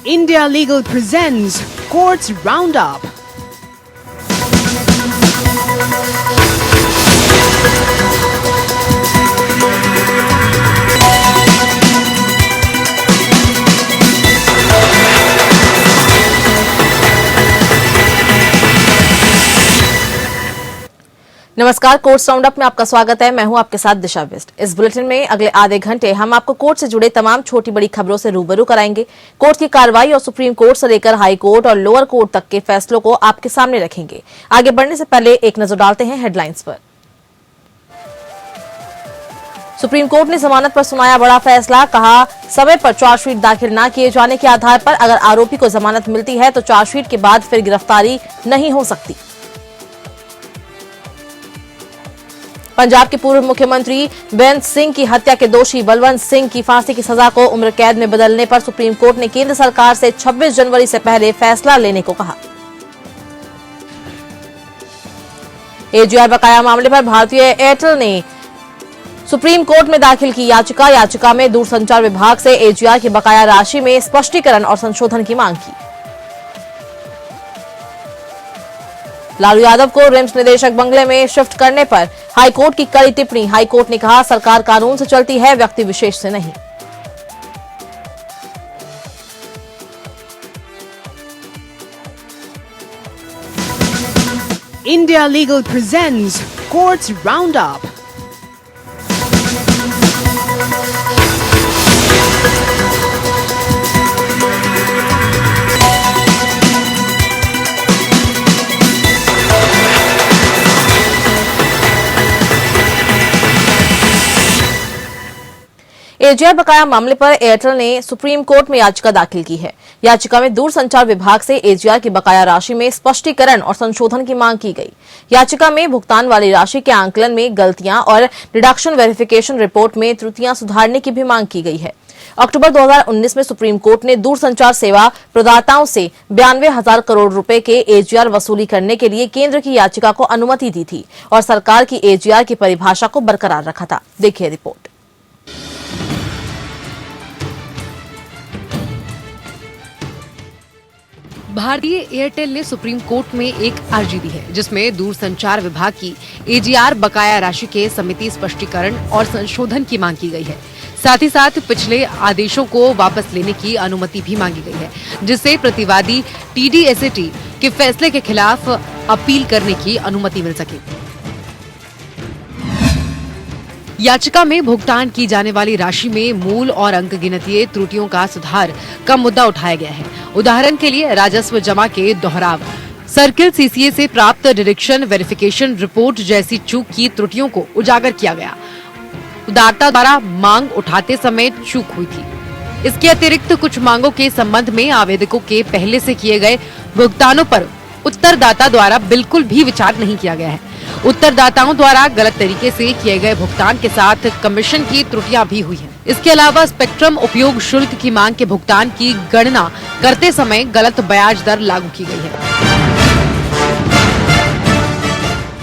India Legal presents Courts Roundup. नमस्कार, courts roundup में आपका स्वागत है। मैं हूं आपके साथ दिशा वेस्ट। इस बुलेटिन में अगले आधे घंटे हम आपको कोर्ट से जुड़े तमाम छोटी बड़ी खबरों से रूबरू कराएंगे। कोर्ट की कार्रवाई और सुप्रीम कोर्ट से लेकर हाई कोर्ट और लोअर कोर्ट तक के फैसलों को आपके सामने रखेंगे। आगे बढ़ने से पहले एक नजर डालते हैं हेडलाइंस पर। सुप्रीम कोर्ट ने जमानत पर सुनाया बड़ा फैसला। कहा, समय पर चार्जशीट दाखिल न किए जाने के आधार पर अगर आरोपी को जमानत मिलती है तो चार्जशीट के बाद फिर गिरफ्तारी नहीं हो सकती। पंजाब के पूर्व मुख्यमंत्री बेअंत सिंह की हत्या के दोषी बलवंत सिंह की फांसी की सजा को उम्र कैद में बदलने पर सुप्रीम कोर्ट ने केंद्र सरकार से 26 जनवरी से पहले फैसला लेने को कहा। एजीआर बकाया मामले पर भारतीय एयरटेल ने सुप्रीम कोर्ट में दाखिल की याचिका। याचिका में दूरसंचार विभाग से एजीआर की बकाया राशि में स्पष्टीकरण और संशोधन की मांग की। लालू यादव को रिम्स निदेशक बंगले में शिफ्ट करने पर हाईकोर्ट की कड़ी टिप्पणी। हाईकोर्ट ने कहा, सरकार कानून से चलती है, व्यक्ति विशेष से नहीं। India Legal presents Courts Roundup. AGR बकाया मामले पर एयरटेल ने सुप्रीम कोर्ट में याचिका दाखिल की है। याचिका में दूरसंचार विभाग से एजीआर की बकाया राशि में स्पष्टीकरण और संशोधन की मांग की गई। याचिका में भुगतान वाली राशि के आंकलन में गलतियां और डिडक्शन वेरिफिकेशन रिपोर्ट में त्रुटियां सुधारने की भी मांग की गई है। अक्टूबर 2019 में सुप्रीम कोर्ट ने दूरसंचार सेवा प्रदाताओं से 92,000 करोड़ रुपए के एजीआर वसूली करने के लिए केंद्र की याचिका को अनुमति दी थी और सरकार की एजीआर की परिभाषा को बरकरार रखा था। देखिए रिपोर्ट। भारतीय एयरटेल ने सुप्रीम कोर्ट में एक अर्जी दी है जिसमें दूरसंचार विभाग की एजीआर बकाया राशि के समिति स्पष्टीकरण और संशोधन की मांग की गई है। साथ ही साथ पिछले आदेशों को वापस लेने की अनुमति भी मांगी गई है, जिससे प्रतिवादी टीडीएसएटी के फैसले के खिलाफ अपील करने की अनुमति मिल सके। याचिका में भुगतान की जाने वाली राशि में मूल और अंकगिनतीय त्रुटियों का सुधार का मुद्दा उठाया गया है। उदाहरण के लिए राजस्व जमा के दोहराव, सर्किल सीसीए से प्राप्त डिडक्शन वेरिफिकेशन रिपोर्ट जैसी चूक की त्रुटियों को उजागर किया गया। उदारता द्वारा मांग उठाते समय चूक हुई थी। इसके अतिरिक्त कुछ मांगों के संबंध में आवेदकों के पहले से किए गए भुगतानों पर उत्तरदाता द्वारा बिल्कुल भी विचार नहीं किया गया है। उत्तरदाताओं द्वारा गलत तरीके से किए गए भुगतान के साथ कमीशन की त्रुटियां भी हुई हैं। इसके अलावा स्पेक्ट्रम उपयोग शुल्क की मांग के भुगतान की गणना करते समय गलत ब्याज दर लागू की गई है।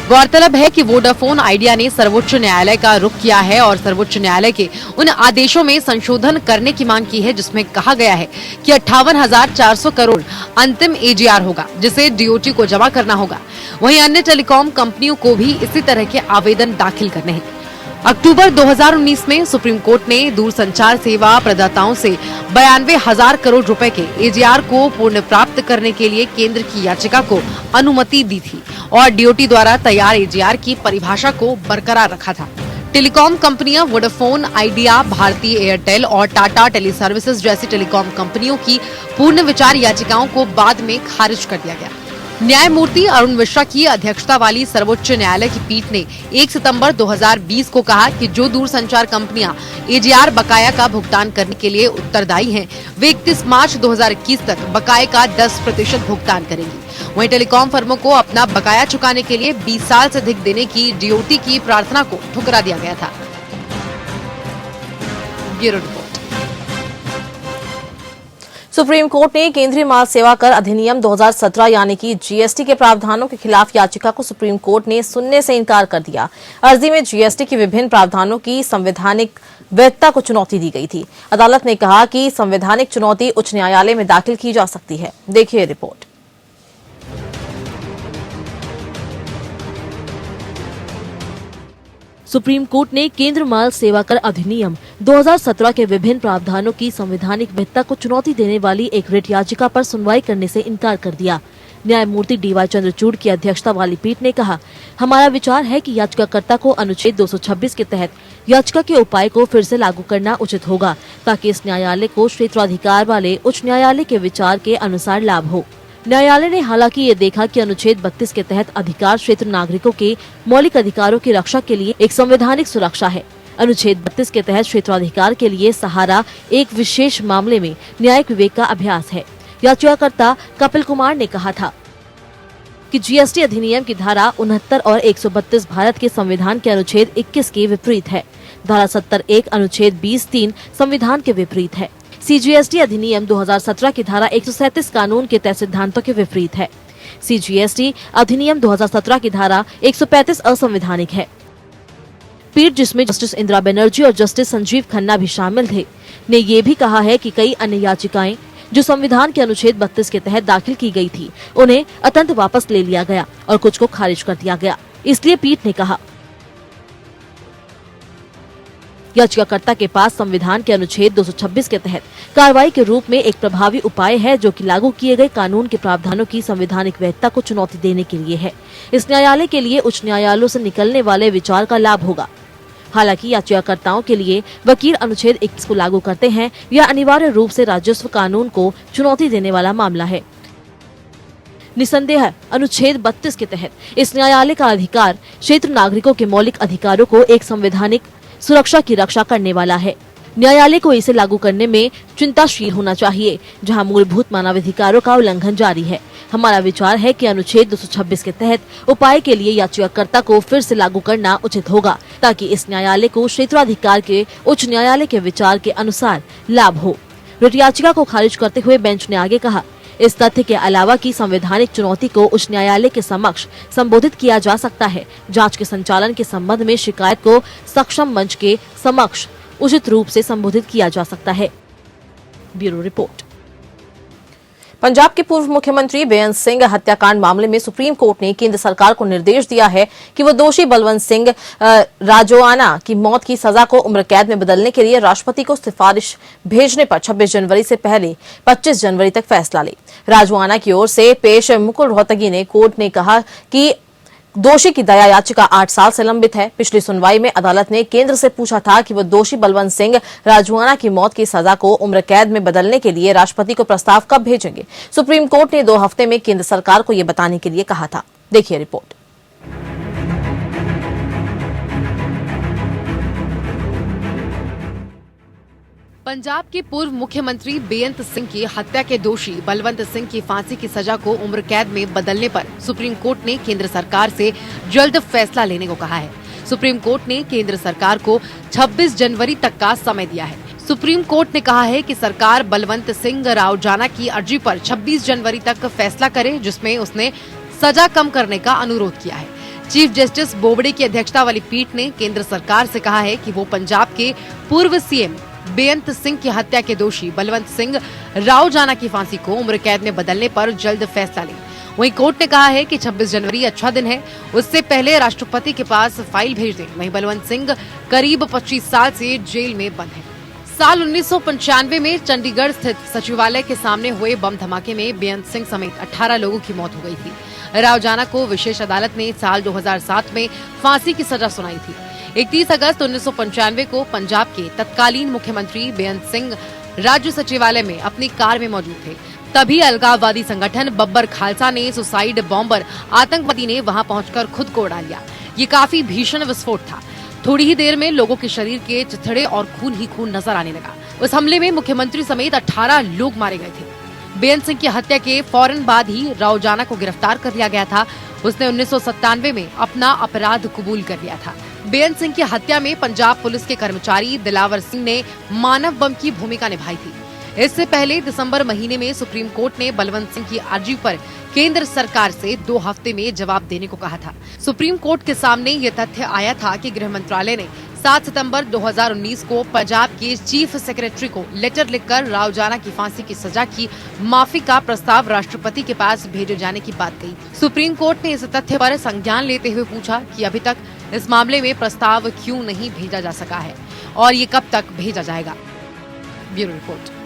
गौरतलब है कि वोडाफोन आइडिया ने सर्वोच्च न्यायालय का रुख किया है और सर्वोच्च न्यायालय के उन आदेशों में संशोधन करने की मांग की है जिसमें कहा गया है कि 58,400 करोड़ अंतिम एजीआर होगा, जिसे डीओटी को जमा करना होगा। वहीं अन्य टेलीकॉम कंपनियों को भी इसी तरह के आवेदन दाखिल करने हैं। अक्टूबर 2019 में सुप्रीम कोर्ट ने दूरसंचार सेवा प्रदाताओं से 92,000 करोड़ रुपए के एजीआर को पुनः प्राप्त करने के लिए केंद्र की याचिका को अनुमति दी थी और डीओटी द्वारा तैयार एजीआर की परिभाषा को बरकरार रखा था। टेलीकॉम कंपनियां वोडाफोन आइडिया, भारतीय एयरटेल और टाटा टेलीसर्विसेज जैसी टेलीकॉम कंपनियों की पूर्ण विचार याचिकाओं को बाद में खारिज कर दिया गया। न्यायमूर्ति अरुण मिश्रा की अध्यक्षता वाली सर्वोच्च न्यायालय की पीठ ने 1 सितंबर 2020 को कहा कि जो दूरसंचार कंपनियां एजीआर बकाया का भुगतान करने के लिए उत्तरदायी हैं, वे 31 मार्च 2021 तक बकाये का 10% भुगतान करेंगी। वहीं टेलीकॉम फर्मों को अपना बकाया चुकाने के लिए 20 साल से अधिक देने की डीओटी की प्रार्थना को ठुकरा दिया गया था। Bureau report. सुप्रीम कोर्ट ने केंद्रीय माल सेवा कर अधिनियम 2017 यानी कि जीएसटी के प्रावधानों के खिलाफ याचिका को सुप्रीम कोर्ट ने सुनने से इनकार कर दिया। अर्जी में जीएसटी के विभिन्न प्रावधानों की संवैधानिक वैधता को चुनौती दी गई थी। अदालत ने कहा कि संवैधानिक चुनौती उच्च न्यायालय में दाखिल की जा सकती है। देखिए रिपोर्ट। सुप्रीम कोर्ट ने केंद्र माल सेवा कर अधिनियम 2017 के विभिन्न प्रावधानों की संवैधानिक वैधता को चुनौती देने वाली एक रिट याचिका पर सुनवाई करने से इनकार कर दिया। न्यायमूर्ति डीवाई चंद्रचूड़ की अध्यक्षता वाली पीठ ने कहा, हमारा विचार है कि याचिकाकर्ता को अनुच्छेद 226 के तहत याचिका के उपाय को फिर से लागू करना उचित होगा, ताकि इस न्यायालय को क्षेत्राधिकार वाले उच्च न्यायालय के विचार के अनुसार लाभ हो। न्यायालय ने हालांकि ये देखा कि अनुच्छेद 32 के तहत अधिकार क्षेत्र नागरिकों के मौलिक अधिकारों की रक्षा के लिए एक संवैधानिक सुरक्षा है। अनुच्छेद 32 के तहत क्षेत्राधिकार के लिए सहारा एक विशेष मामले में न्यायिक विवेक का अभ्यास है। याचिकाकर्ता कपिल कुमार ने कहा था कि जीएसटी अधिनियम की धारा 69 और 132 भारत के संविधान के अनुच्छेद 21 के विपरीत है। धारा 70(1) अनुच्छेद 20(3) संविधान के विपरीत है। सीजीएसटी अधिनियम 2017 की धारा 137 कानून के तय सिद्धांतों के विपरीत है। सीजीएसटी अधिनियम 2017 की धारा 135 असंवैधानिक है। पीठ, जिसमें जस्टिस इंदिरा बनर्जी और जस्टिस संजीव खन्ना भी शामिल थे, ने ये भी कहा है कि कई अन्य याचिकाएं जो संविधान के अनुच्छेद 32 के तहत दाखिल की गई थी, उन्हें अतंत वापस ले लिया गया और कुछ को खारिज कर दिया गया। इसलिए पीठ ने कहा, याचिकाकर्ता के पास संविधान के अनुच्छेद 226 के तहत कार्रवाई के रूप में एक प्रभावी उपाय है, जो कि लागू किए गए कानून के प्रावधानों की संवैधानिक वैधता को चुनौती देने के लिए है। इस न्यायालय के लिए उच्च न्यायालयों से निकलने वाले विचार का लाभ होगा। हालांकि याचिकाकर्ताओं के लिए वकील अनुच्छेद 21 को लागू करते हैं, यह अनिवार्य रूप से राजस्व कानून को चुनौती देने वाला मामला है। निसंदेह अनुच्छेद 32 के तहत इस न्यायालय का अधिकार क्षेत्र नागरिकों के मौलिक अधिकारों को एक संवैधानिक सुरक्षा की रक्षा करने वाला है। न्यायालय को इसे लागू करने में चिंताशील होना चाहिए, जहां मूलभूत मानवाधिकारों का उल्लंघन जारी है। हमारा विचार है कि अनुच्छेद 226 के तहत उपाय के लिए याचिकाकर्ता को फिर से लागू करना उचित होगा, ताकि इस न्यायालय को क्षेत्राधिकार के उच्च न्यायालय के विचार के अनुसार लाभ हो। रिट याचिका को खारिज करते हुए बेंच ने आगे कहा, इस तथ्य के अलावा कि संवैधानिक चुनौती को उच्च न्यायालय के समक्ष संबोधित किया जा सकता है, जांच के संचालन के संबंध में शिकायत को सक्षम मंच के समक्ष उचित रूप से संबोधित किया जा सकता है। Bureau report. पंजाब के पूर्व मुख्यमंत्री बेअंत सिंह हत्याकांड मामले में सुप्रीम कोर्ट ने केंद्र सरकार को निर्देश दिया है कि वो दोषी बलवंत सिंह राजोआना की मौत की सजा को उम्र कैद में बदलने के लिए राष्ट्रपति को सिफारिश भेजने पर 26 जनवरी से पहले 25 जनवरी तक फैसला ले। राजोआना की ओर से पेश मुकुल रोहतगी ने कोर्ट ने कहा कि दोषी की दया याचिका 8 साल से लंबित है। पिछली सुनवाई में अदालत ने केंद्र से पूछा था कि वो दोषी बलवंत सिंह राजोआना की मौत की सजा को उम्र कैद में बदलने के लिए राष्ट्रपति को प्रस्ताव कब भेजेंगे। सुप्रीम कोर्ट ने 2 हफ्ते में केंद्र सरकार को ये बताने के लिए कहा था। देखिए रिपोर्ट। पंजाब के पूर्व मुख्यमंत्री बेअंत सिंह की हत्या के दोषी बलवंत सिंह की फांसी की सजा को उम्र कैद में बदलने पर सुप्रीम कोर्ट ने केंद्र सरकार से जल्द फैसला लेने को कहा है। सुप्रीम कोर्ट ने केंद्र सरकार को 26 जनवरी तक का समय दिया है। सुप्रीम कोर्ट ने कहा है कि सरकार बलवंत सिंह रावजाना की अर्जी पर 26 जनवरी तक फैसला करे, जिसमें उसने सजा कम करने का अनुरोध किया है। चीफ जस्टिस बोबडे की अध्यक्षता वाली पीठ ने केंद्र सरकार से कहा है कि वो पंजाब के पूर्व सीएम बेअंत सिंह की हत्या के दोषी बलवंत सिंह रावजाना की फांसी को उम्र कैद में बदलने पर जल्द फैसला ले। वहीं कोर्ट ने कहा है कि 26 जनवरी अच्छा दिन है, उससे पहले राष्ट्रपति के पास फाइल भेज दें। वहीं बलवंत सिंह करीब 25 साल से जेल में बंद है। साल 1995 में चंडीगढ़ स्थित सचिवालय के सामने हुए बम धमाके में बेअंत सिंह समेत 18 लोगों की मौत हो गई थी। रावजाना को विशेष अदालत ने साल 2007 में फांसी की सजा सुनाई थी। 31 अगस्त 1995 को पंजाब के तत्कालीन मुख्यमंत्री बेअंत सिंह राज्य सचिवालय में अपनी कार में मौजूद थे। तभी अलगाववादी संगठन बब्बर खालसा ने सुसाइड बॉम्बर आतंकवादी ने वहां पहुंचकर खुद को उड़ा लिया। ये काफी भीषण विस्फोट था। थोड़ी ही देर में लोगों के शरीर के चिथड़े और खून ही खून नजर आने लगा। उस हमले में मुख्यमंत्री समेत 18 लोग मारे गए थे। बेअंत सिंह की हत्या के फौरन बाद ही रावजाना को गिरफ्तार कर लिया गया था। उसने 1997 में अपना अपराध कबूल कर लिया था। बेअंत सिंह की हत्या में पंजाब पुलिस के कर्मचारी दिलावर सिंह ने मानव बम की भूमिका निभाई थी। इससे पहले दिसंबर महीने में सुप्रीम कोर्ट ने बलवंत सिंह की अर्जी पर केंद्र सरकार से 2 हफ्ते में जवाब देने को कहा था। सुप्रीम कोर्ट के सामने ये तथ्य आया था कि गृह मंत्रालय ने 7 सितंबर 2019 को पंजाब के चीफ सेक्रेटरी को लेटर लिखकर राव जाना की फांसी की सजा की माफी का प्रस्ताव राष्ट्रपति के पास भेजे जाने की बात कही। सुप्रीम कोर्ट ने इस तथ्य पर संज्ञान लेते हुए पूछा कि अभी तक इस मामले में प्रस्ताव क्यों नहीं भेजा जा सका है और ये कब तक भेजा जाएगा। Bureau report.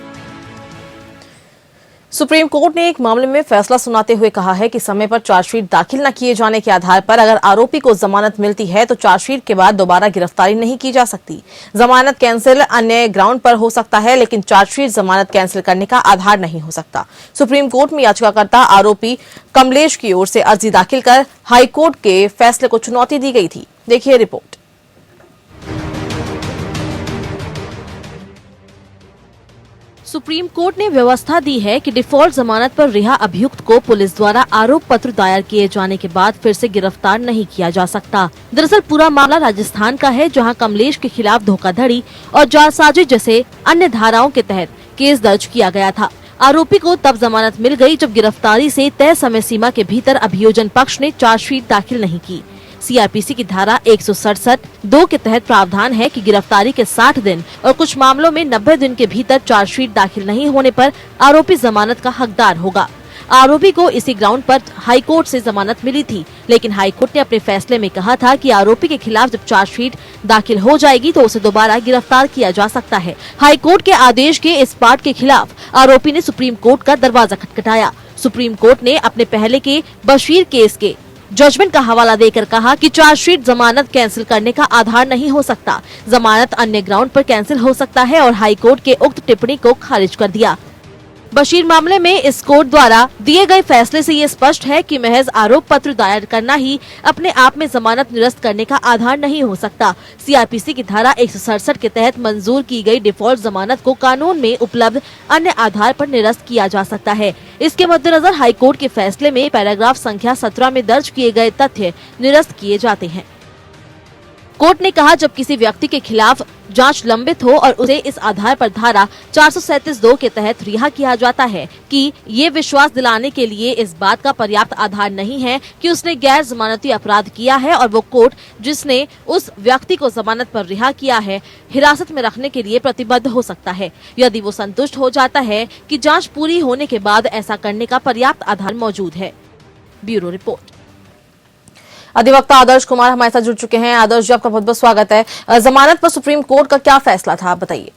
सुप्रीम कोर्ट ने एक मामले में फैसला सुनाते हुए कहा है कि समय पर चार्जशीट दाखिल न किए जाने के आधार पर अगर आरोपी को जमानत मिलती है तो चार्जशीट के बाद दोबारा गिरफ्तारी नहीं की जा सकती। जमानत कैंसिल अन्य ग्राउंड पर हो सकता है, लेकिन चार्जशीट जमानत कैंसिल करने का आधार नहीं हो सकता। सुप्रीम कोर्ट में याचिकाकर्ता आरोपी कमलेश की ओर से अर्जी दाखिल कर हाईकोर्ट के फैसले को चुनौती दी गई थी। देखिए रिपोर्ट। सुप्रीम कोर्ट ने व्यवस्था दी है कि डिफॉल्ट जमानत पर रिहा अभियुक्त को पुलिस द्वारा आरोप पत्र दायर किए जाने के बाद फिर से गिरफ्तार नहीं किया जा सकता। दरअसल पूरा मामला राजस्थान का है, जहां कमलेश के खिलाफ धोखाधड़ी और जालसाजी जैसे अन्य धाराओं के तहत केस दर्ज किया गया था। आरोपी को तब जमानत मिल गई जब गिरफ्तारी से तय समय सीमा के भीतर अभियोजन पक्ष ने चार्जशीट दाखिल नहीं की। सीआरपीसी की धारा 167(2) के तहत प्रावधान है कि गिरफ्तारी के 60 दिन और कुछ मामलों में 90 दिन के भीतर चार्जशीट दाखिल नहीं होने पर आरोपी जमानत का हकदार होगा। आरोपी को इसी ग्राउंड पर हाईकोर्ट से जमानत मिली थी, लेकिन हाईकोर्ट ने अपने फैसले में कहा था कि आरोपी के खिलाफ जब चार्जशीट दाखिल हो जाएगी तो उसे दोबारा गिरफ्तार किया जा सकता है। हाईकोर्ट के आदेश के इस पाठ के खिलाफ आरोपी ने सुप्रीम कोर्ट का दरवाजा खटखटाया। सुप्रीम कोर्ट ने अपने पहले के बशीर केस के जजमेंट का हवाला देकर कहा कि चार्जशीट जमानत कैंसिल करने का आधार नहीं हो सकता। जमानत अन्य ग्राउंड पर कैंसिल हो सकता है और हाईकोर्ट के उक्त टिप्पणी को खारिज कर दिया। बशीर मामले में इस कोर्ट द्वारा दिए गए फैसले से ये स्पष्ट है कि महज आरोप पत्र दायर करना ही अपने आप में जमानत निरस्त करने का आधार नहीं हो सकता। सीआरपीसी की धारा 167 के तहत मंजूर की गई डिफॉल्ट जमानत को कानून में उपलब्ध अन्य आधार पर निरस्त किया जा सकता है। इसके मद्देनजर हाईकोर्ट के फैसले में पैराग्राफ संख्या 17 में दर्ज किए गए तथ्य निरस्त किए जाते हैं। कोर्ट ने कहा जब किसी व्यक्ति के खिलाफ जांच लंबित हो और उसे इस आधार पर धारा 437(2) के तहत रिहा किया जाता है कि ये विश्वास दिलाने के लिए इस बात का पर्याप्त आधार नहीं है कि उसने गैर जमानती अपराध किया है और वो कोर्ट जिसने उस व्यक्ति को जमानत पर रिहा किया है हिरासत में रखने के लिए प्रतिबद्ध हो सकता है, यदि वो संतुष्ट हो जाता है कि जाँच पूरी होने के बाद ऐसा करने का पर्याप्त आधार मौजूद है। Bureau report. अधिवक्ता आदर्श कुमार हमारे साथ जुड़ चुके हैं। आदर्श जी, आपका बहुत बहुत स्वागत है। जमानत पर सुप्रीम कोर्ट का क्या फैसला था, आप बताइए।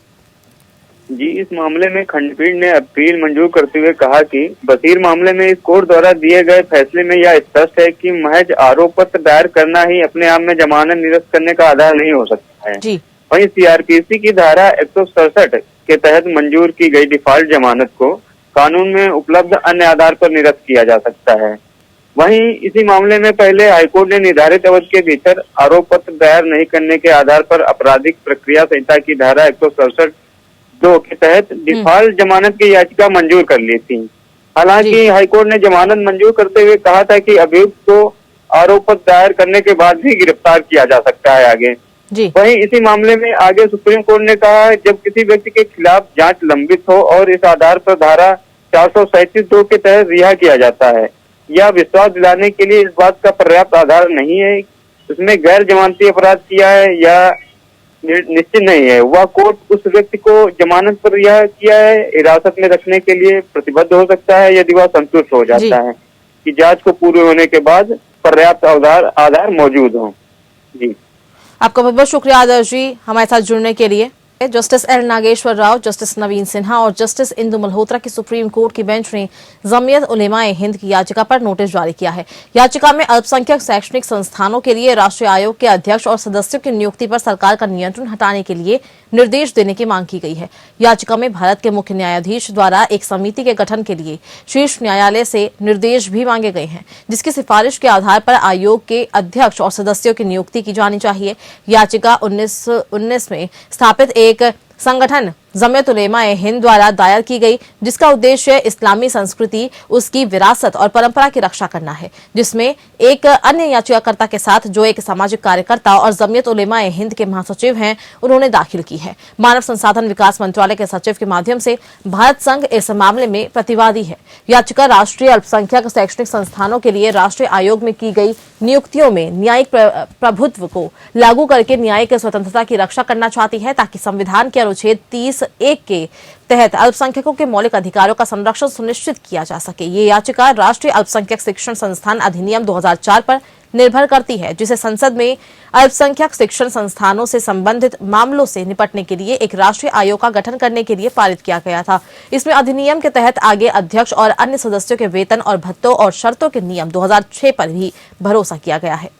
जी, इस मामले में खंडपीठ ने अपील मंजूर करते हुए कहा कि बशीर मामले में इस कोर्ट द्वारा दिए गए फैसले में यह स्पष्ट है कि महज आरोप पत्र दायर करना ही अपने आप में जमानत निरस्त करने का आधार नहीं हो सकता है। जी। वहीं सीआरपीसी की धारा 167 के तहत मंजूर की गई डिफॉल्ट जमानत को कानून में उपलब्ध अन्य आधार पर निरस्त किया जा सकता है। वहीं इसी मामले में पहले हाईकोर्ट ने निर्धारित अवधि के भीतर आरोप पत्र दायर नहीं करने के आधार पर आपराधिक प्रक्रिया संहिता की धारा 167(2) के तहत डिफॉल्ट जमानत की याचिका मंजूर कर ली थी। हालांकि हाईकोर्ट ने जमानत मंजूर करते हुए कहा था कि अभियुक्त को आरोप पत्र दायर करने के बाद भी गिरफ्तार किया जा सकता है आगे। वहीं इसी मामले में आगे सुप्रीम कोर्ट ने कहा जब किसी व्यक्ति के खिलाफ जांच लंबित हो और इस आधार पर धारा 437(2) के तहत रिहा किया जाता है या विश्वास दिलाने के लिए इस बात का पर्याप्त आधार नहीं है उसमें गैर जमानती अपराध किया है या निश्चित नहीं है, वह कोर्ट उस व्यक्ति को जमानत पर रिहा किया है हिरासत में रखने के लिए प्रतिबद्ध हो सकता है यदि वह संतुष्ट हो जाता है कि जांच को पूरे होने के बाद पर्याप्त आधार मौजूद हो। जी, आपका बहुत बहुत शुक्रिया आदर्श जी हमारे साथ जुड़ने के लिए। Justice L Nageswara Rao, justice Navin Sinha और जस्टिस इंदु मल्होत्रा की सुप्रीम कोर्ट की बेंच ने जमीयत उलेमाए हिंद की याचिका पर नोटिस जारी किया है। याचिका में अल्पसंख्यक शैक्षणिक संस्थानों के लिए राष्ट्रीय आयोग के अध्यक्ष और सदस्यों की नियुक्ति पर सरकार का नियंत्रण हटाने के लिए निर्देश देने की मांग की गई है। याचिका में भारत के मुख्य न्यायाधीश द्वारा एक समिति के गठन के लिए शीर्ष न्यायालय से निर्देश भी मांगे गए हैं, जिसकी सिफारिश के आधार पर आयोग के अध्यक्ष और सदस्यों की नियुक्ति की जानी चाहिए। याचिका 1919 में स्थापित एक संगठन जमीयत उलेमा-ए-हिंद द्वारा दायर की गई, जिसका उद्देश्य इस्लामी संस्कृति, उसकी विरासत और परंपरा की रक्षा करना है, जिसमें एक अन्य याचिकाकर्ता के साथ जो एक सामाजिक कार्यकर्ता और जमीयत उलेमा-ए-हिंद के महासचिव हैं, उन्होंने दाखिल की है। मानव संसाधन विकास मंत्रालय के सचिव के माध्यम से भारत संघ इस मामले में प्रतिवादी है। याचिका राष्ट्रीय अल्पसंख्यक शैक्षणिक संस्थानों के लिए राष्ट्रीय आयोग में की गई नियुक्तियों में न्यायिक प्रभुत्व को लागू करके न्यायिक स्वतंत्रता की रक्षा करना चाहती है, ताकि संविधान के अनुच्छेद 30(1) के तहत अल्पसंख्यकों के मौलिक अधिकारों का संरक्षण सुनिश्चित किया जा सके। ये याचिका राष्ट्रीय अल्पसंख्यक शिक्षण संस्थान अधिनियम 2004 पर निर्भर करती है, जिसे संसद में अल्पसंख्यक शिक्षण संस्थानों से संबंधित मामलों से निपटने के लिए एक राष्ट्रीय आयोग का गठन करने के लिए पारित किया गया था। इसमें अधिनियम के तहत आगे अध्यक्ष और अन्य सदस्यों के वेतन और भत्तों और शर्तों के नियम 2006 पर भी भरोसा किया गया है।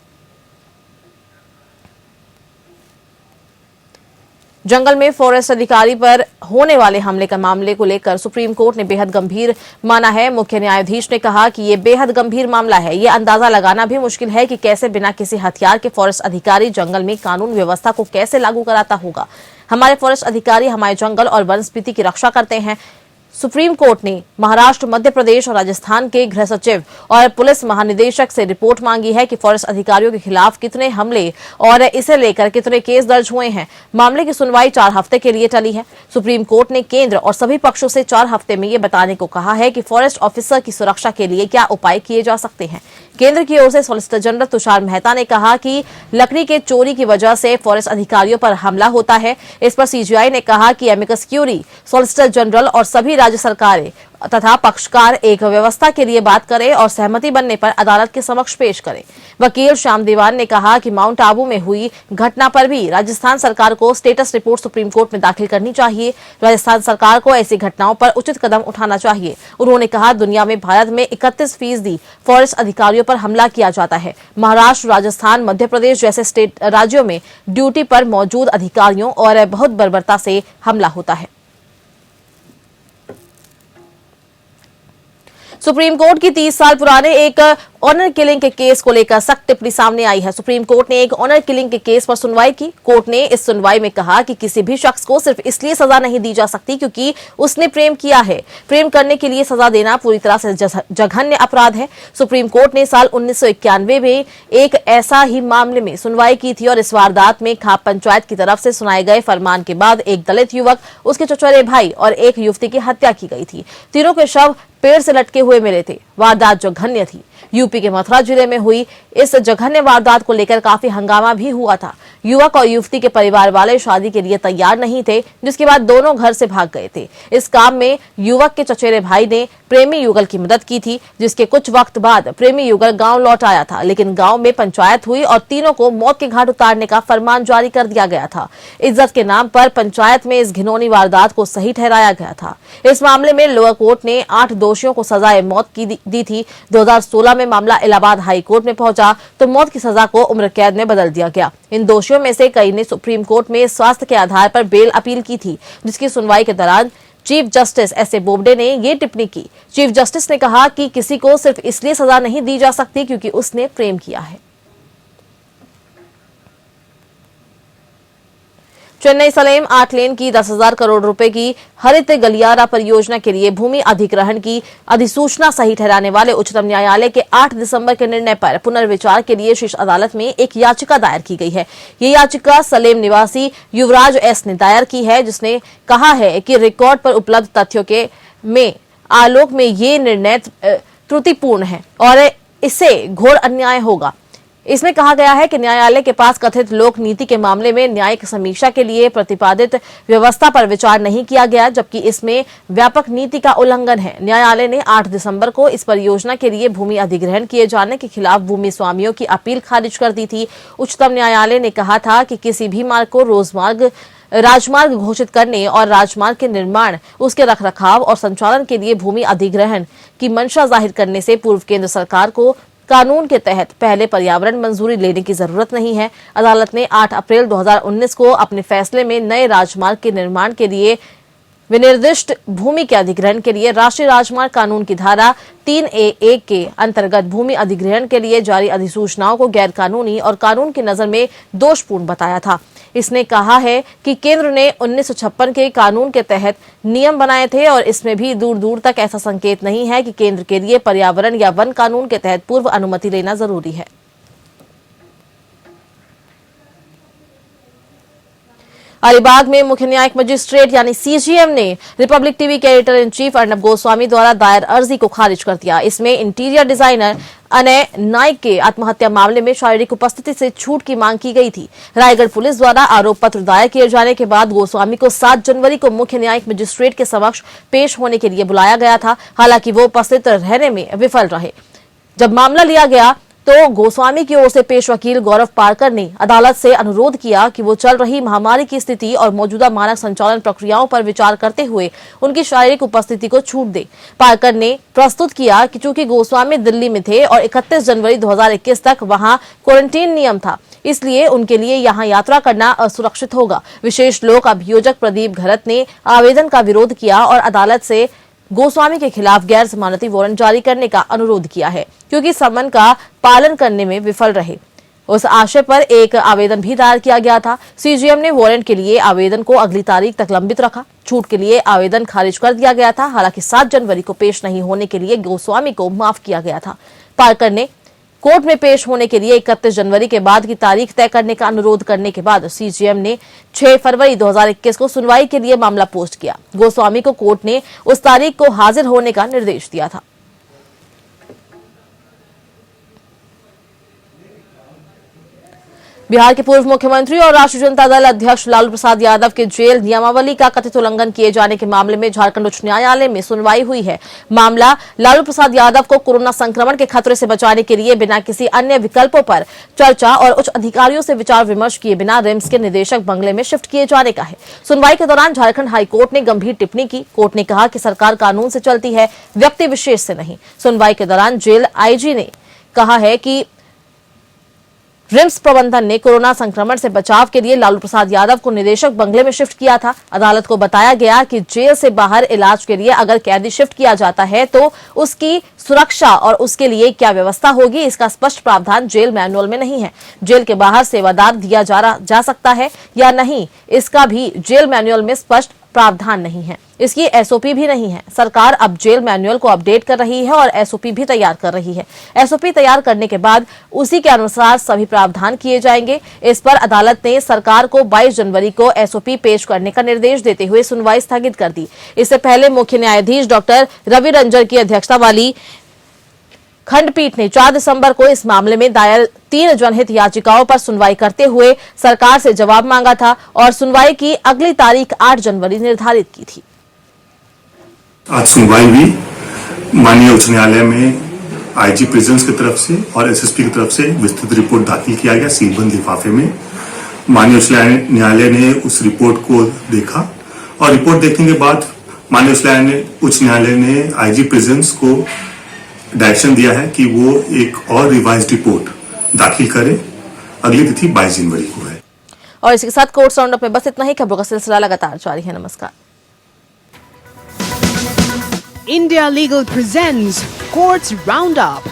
जंगल में फॉरेस्ट अधिकारी पर होने वाले हमले का मामले को लेकर सुप्रीम कोर्ट ने बेहद गंभीर माना है। मुख्य न्यायाधीश ने कहा कि ये बेहद गंभीर मामला है। ये अंदाजा लगाना भी मुश्किल है कि कैसे बिना किसी हथियार के फॉरेस्ट अधिकारी जंगल में कानून व्यवस्था को कैसे लागू कराता होगा। हमारे फॉरेस्ट अधिकारी हमारे जंगल और वन स्पीति की रक्षा करते हैं। सुप्रीम कोर्ट ने महाराष्ट्र, मध्य प्रदेश और राजस्थान के गृह सचिव और पुलिस महानिदेशक से रिपोर्ट मांगी है कि फॉरेस्ट अधिकारियों के खिलाफ कितने हमले और इसे लेकर कितने केस दर्ज हुए हैं। मामले की सुनवाई 4 हफ्ते के लिए टली है। सुप्रीम कोर्ट ने केंद्र और सभी पक्षों से 4 हफ्ते में ये बताने को कहा है कि फॉरेस्ट ऑफिसर की सुरक्षा के लिए क्या उपाय किए जा सकते हैं। केंद्र की ओर से सॉलिसिटर जनरल तुषार मेहता ने कहा कि लकड़ी के चोरी की वजह से फॉरेस्ट अधिकारियों पर हमला होता है। इस पर सीजीआई ने कहा कि एमिकस क्यूरी, सॉलिसिटर जनरल और सभी राज्य सरकारें तथा पक्षकार एक व्यवस्था के लिए बात करें और सहमति बनने पर अदालत के समक्ष पेश करें। वकील श्याम देवान ने कहा कि माउंट आबू में हुई घटना पर भी राजस्थान सरकार को स्टेटस रिपोर्ट सुप्रीम कोर्ट में दाखिल करनी चाहिए। राजस्थान सरकार को ऐसी घटनाओं पर उचित कदम उठाना चाहिए। उन्होंने कहा, दुनिया में भारत में 31% फॉरेस्ट अधिकारियों पर हमला किया जाता है। महाराष्ट्र, राजस्थान, मध्य प्रदेश जैसे राज्यों में ड्यूटी पर मौजूद अधिकारियों और बहुत बर्बरता से हमला होता है। सुप्रीम कोर्ट की 30 साल पुराने एक ऑनर किलिंग के केस को लेकर सख्त टिप्पणी सामने आई है। सुप्रीम कोर्ट ने एक ऑनर किलिंग के केस पर सुनवाई की। कोर्ट ने इस सुनवाई में कहा कि किसी भी शख्स को सिर्फ इसलिए सजा नहीं दी जा सकती क्योंकि उसने प्रेम किया है। प्रेम करने के लिए सजा देना पूरी तरह से जघन्य अपराध है। सुप्रीम कोर्ट ने साल 1991 में एक ऐसा ही मामले में सुनवाई की थी और इस वारदात में खाप पंचायत की तरफ से सुनाए गए फरमान के बाद एक दलित युवक, उसके चचेरे भाई और एक युवती की हत्या की गई थी। तीनों के शव पेड़ से लटके हुए मिले थे। वारदात जघन्य थी। यूपी के मथुरा जिले में हुई इस जघन्य वारदात को लेकर काफी हंगामा भी हुआ था। युवक और युवती के परिवार वाले शादी के लिए तैयार नहीं थे, जिसके बाद दोनों घर से भाग गए थे। इस काम में युवक के चचेरे भाई ने प्रेमी युगल की मदद की थी, जिसके कुछ वक्त बाद प्रेमी युगल गांव लौट आया था, लेकिन गांव में पंचायत हुई और तीनों को मौत के घाट उतारने का फरमान जारी कर दिया गया था। इज्जत के नाम पर पंचायत में इस घिनौनी वारदात को सही ठहराया गया था। इस मामले में लोअर कोर्ट ने 8 दोषियों को सजाए मौत की दी थी। 2016 में मामला इलाहाबाद हाई कोर्ट में पहुंचा तो मौत की सजा को उम्र कैद में बदल दिया गया। इन दोषियों में से कई ने सुप्रीम कोर्ट में स्वास्थ्य के आधार पर बेल अपील की थी, जिसकी सुनवाई के दौरान चीफ जस्टिस एस.ए. बोबडे ने ये टिप्पणी की। चीफ जस्टिस ने कहा कि किसी को सिर्फ इसलिए सजा नहीं दी जा सकती क्योंकि उसने प्रेम किया है। चेन्नई सलेम 8 लेन की 10,000 करोड़ रुपए की हरित गलियारा परियोजना के लिए भूमि अधिग्रहण की अधिसूचना सही ठहराने वाले उच्चतम न्यायालय के 8 दिसंबर के निर्णय पर पुनर्विचार के लिए शीर्ष अदालत में एक याचिका दायर की गई है। ये याचिका सलेम निवासी युवराज एस ने दायर की है, जिसने कहा है कि रिकॉर्ड पर उपलब्ध तथ्यों के आलोक में ये निर्णय त्रुटिपूर्ण है और इससे घोर अन्याय होगा। इसमें कहा गया है कि न्यायालय के पास कथित लोक नीति के मामले में न्यायिक समीक्षा के लिए प्रतिपादित व्यवस्था पर विचार नहीं किया गया, जबकि इसमें व्यापक नीति का उल्लंघन है। न्यायालय ने 8 दिसंबर को इस परियोजना के लिए भूमि अधिग्रहण किए जाने के खिलाफ भूमि स्वामियों की अपील खारिज कर दी थी। उच्चतम न्यायालय ने कहा था कि किसी भी मार्ग को राजमार्ग घोषित करने और राजमार्ग के निर्माण, उसके रखरखाव और संचालन के लिए भूमि अधिग्रहण की मंशा जाहिर करने से पूर्व केंद्र सरकार को कानून के तहत पहले पर्यावरण मंजूरी लेने की जरूरत नहीं है। अदालत ने 8 अप्रैल 2019 को अपने फैसले में नए राजमार्ग के निर्माण के लिए विनिर्दिष्ट भूमि के अधिग्रहण के लिए राष्ट्रीय राजमार्ग कानून की धारा 3A1 के अंतर्गत भूमि अधिग्रहण के लिए जारी अधिसूचनाओं को गैर कानूनी और कानून की नजर में दोषपूर्ण बताया था। इसने कहा है कि केंद्र ने 1956 के कानून के तहत नियम बनाए थे और इसमें भी दूर दूर तक ऐसा संकेत नहीं है कि केंद्र के लिए पर्यावरण या वन कानून के तहत पूर्व अनुमति लेना जरूरी है। अलीबाग में मुख्य न्यायिक मजिस्ट्रेट यानी सीजीएम ने रिपब्लिक टीवी के editor in chief Arnab Goswami द्वारा दायर अर्जी को खारिज कर दिया। इसमें इंटीरियर डिजाइनर अनय नाइक के आत्महत्या मामले में शारीरिक उपस्थिति से छूट की मांग की गई थी। रायगढ़ पुलिस द्वारा आरोप पत्र दायर किए जाने के बाद गोस्वामी को 7 जनवरी को मुख्य न्यायिक मजिस्ट्रेट के समक्ष पेश होने के लिए बुलाया गया था। हालांकि वो उपस्थित रहने में विफल रहे। जब मामला लिया गया तो गोस्वामी की ओर से पेश वकील गौरव पारकर ने अदालत से अनुरोध किया कि वो चल रही महामारी की स्थिति और मौजूदा मानक संचालन प्रक्रियाओं पर विचार करते हुए उनकी शारीरिक उपस्थिति को छूट दे। पारकर ने प्रस्तुत किया कि चूंकि गोस्वामी दिल्ली में थे और 31 जनवरी 2021 तक वहां क्वारंटीन नियम था, इसलिए उनके लिए यहां यात्रा करना असुरक्षित होगा। विशेष लोक अभियोजक प्रदीप घरत ने आवेदन का विरोध किया और अदालत से गोस्वामी के खिलाफ गैर जमानती वारंट जारी करने का अनुरोध किया है, क्योंकि समन का पालन करने में विफल रहे। उस आशय पर एक आवेदन भी दायर किया गया था। सीजीएम ने वारंट के लिए आवेदन को अगली तारीख तक लंबित रखा। छूट के लिए आवेदन खारिज कर दिया गया था। हालांकि 7 जनवरी को पेश नहीं होने के लिए गोस्वामी को माफ किया गया था। पारकर ने कोर्ट में पेश होने के लिए 31 जनवरी के बाद की तारीख तय करने का अनुरोध करने के बाद सीजीएम ने 6 फरवरी 2021 को सुनवाई के लिए मामला पोस्ट किया। गोस्वामी को कोर्ट ने उस तारीख को हाजिर होने का निर्देश दिया था। बिहार के पूर्व मुख्यमंत्री और राष्ट्रीय जनता दल अध्यक्ष लालू प्रसाद यादव के जेल नियमावली का कथित उल्लंघन किए जाने के मामले में झारखंड उच्च न्यायालय में सुनवाई हुई है। मामला लालू प्रसाद यादव को कोरोना संक्रमण के खतरे से बचाने के लिए बिना किसी अन्य विकल्पों पर चर्चा और उच्च अधिकारियों से विचार विमर्श किए बिना रिम्स के निदेशक बंगले में शिफ्ट किए जाने का है। सुनवाई के दौरान झारखंड हाईकोर्ट ने गंभीर टिप्पणी की। कोर्ट ने कहा कि सरकार कानून से चलती है, व्यक्ति विशेष से नहीं। सुनवाई के दौरान जेल आईजी ने कहा है कि रिम्स प्रबंधन ने कोरोना संक्रमण से बचाव के लिए लालू प्रसाद यादव को निदेशक बंगले में शिफ्ट किया था। अदालत को बताया गया कि जेल से बाहर इलाज के लिए अगर कैदी शिफ्ट किया जाता है तो उसकी सुरक्षा और उसके लिए क्या व्यवस्था होगी, इसका स्पष्ट प्रावधान जेल मैनुअल में नहीं है। जेल के बाहर सेवादार दिया जा सकता है या नहीं, इसका भी जेल मैनुअल में स्पष्ट प्रावधान नहीं है। इसकी एसओपी भी नहीं है। सरकार अब जेल मैनुअल को अपडेट कर रही है और एसओपी भी तैयार कर रही है। एसओपी तैयार करने के बाद उसी के अनुसार सभी प्रावधान किए जाएंगे। इस पर अदालत ने सरकार को 22 जनवरी को एसओपी पेश करने का निर्देश देते हुए सुनवाई स्थगित कर दी। इससे पहले मुख्य न्यायाधीश डॉक्टर रवि रंजन की अध्यक्षता वाली खंडपीठ ने 4 दिसंबर को इस मामले में दायर 3 जनहित याचिकाओं पर सुनवाई करते हुए सरकार से जवाब मांगा था और सुनवाई की अगली तारीख 8 जनवरी निर्धारित की थी। आज सुनवाई हुई। माननीय उच्च न्यायालय में आईजी प्रिजन्स की तरफ से और एसएसपी की तरफ से विस्तृत रिपोर्ट दाखिल किया गया सीलबंद लिफाफे में। माननीय उच्च न्यायालय ने उस रिपोर्ट को देखा और रिपोर्ट देखने के बाद माननीय उच्च न्यायालय ने आईजी प्रिजन्स को डायरेक्शन दिया है कि वो एक और रिवाइज्ड रिपोर्ट दाखिल करे। अगली तिथि 22 जनवरी को है। और इसी के साथ कोर्ट राउंडअप में बस इतना ही। खबरों का सिलसिला लगातार जारी है। नमस्कार। India Legal presents Courts Roundup.